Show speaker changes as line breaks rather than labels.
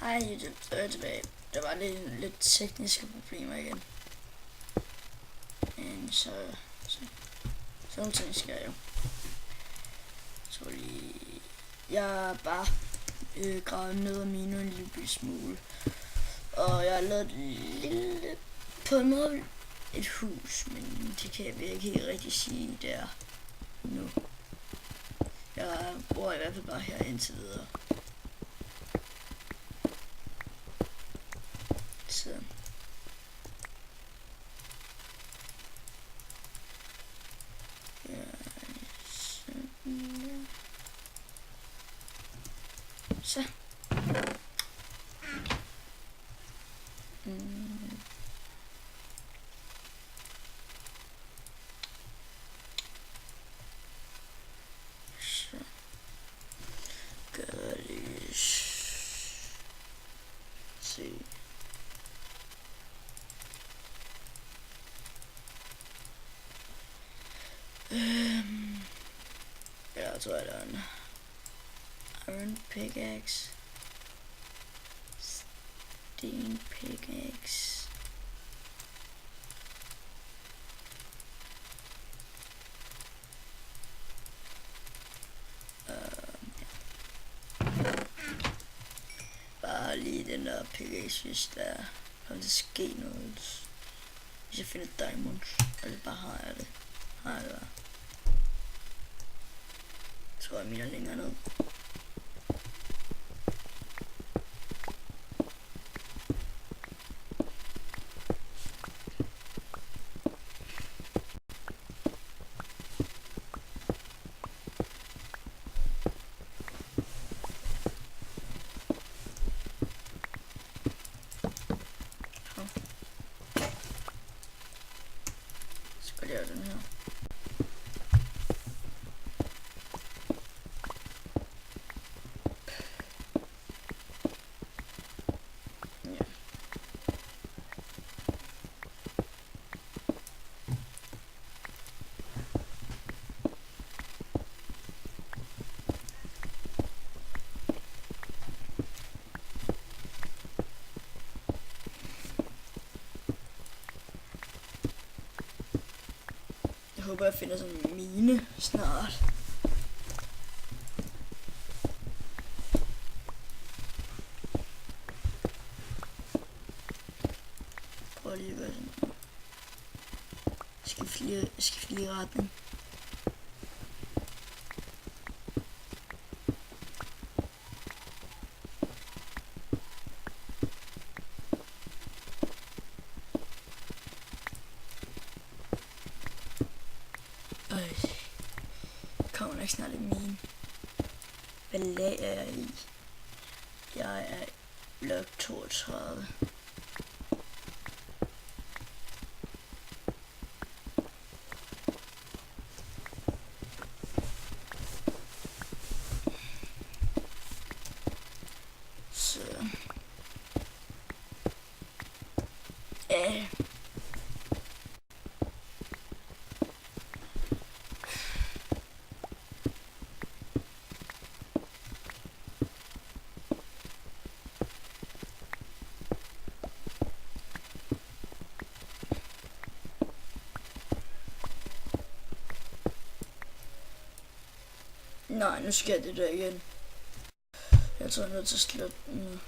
Hej YouTube, så er jeg tilbage. Der var lidt tekniske problemer igen. Men sådan nogle ting sker jo. Så lige... Jeg bare gravet ned og mine en lille smule. Og jeg har lavet et lille... På en måde et hus, men det kan jeg ikke helt rigtig sige der nu. Jeg bor i hvert fald bare her indtil videre. Så. Ja, sådan der. Så. Så. Gør lige. Se. Jeg tror, der er en iron pickaxe, sten pickaxe, bare lige den der pickaxe, hvis der kommer til at ske noget. Hvis jeg finder diamonds, eller bare har jeg det. Har jeg det bare. Jeg tror, jeg mener længere ned. Skal jeg den her? Jeg håber, jeg finder sådan en mine snart. Prøv lige at gøre sådan. Skift lige retning. Kommer nok snart en mine. Hvad lag er jeg i? Jeg er i blok 32. Så. Ja. Nej, nu sker det der igen. Jeg tror, jeg er nødt til at slutte nu.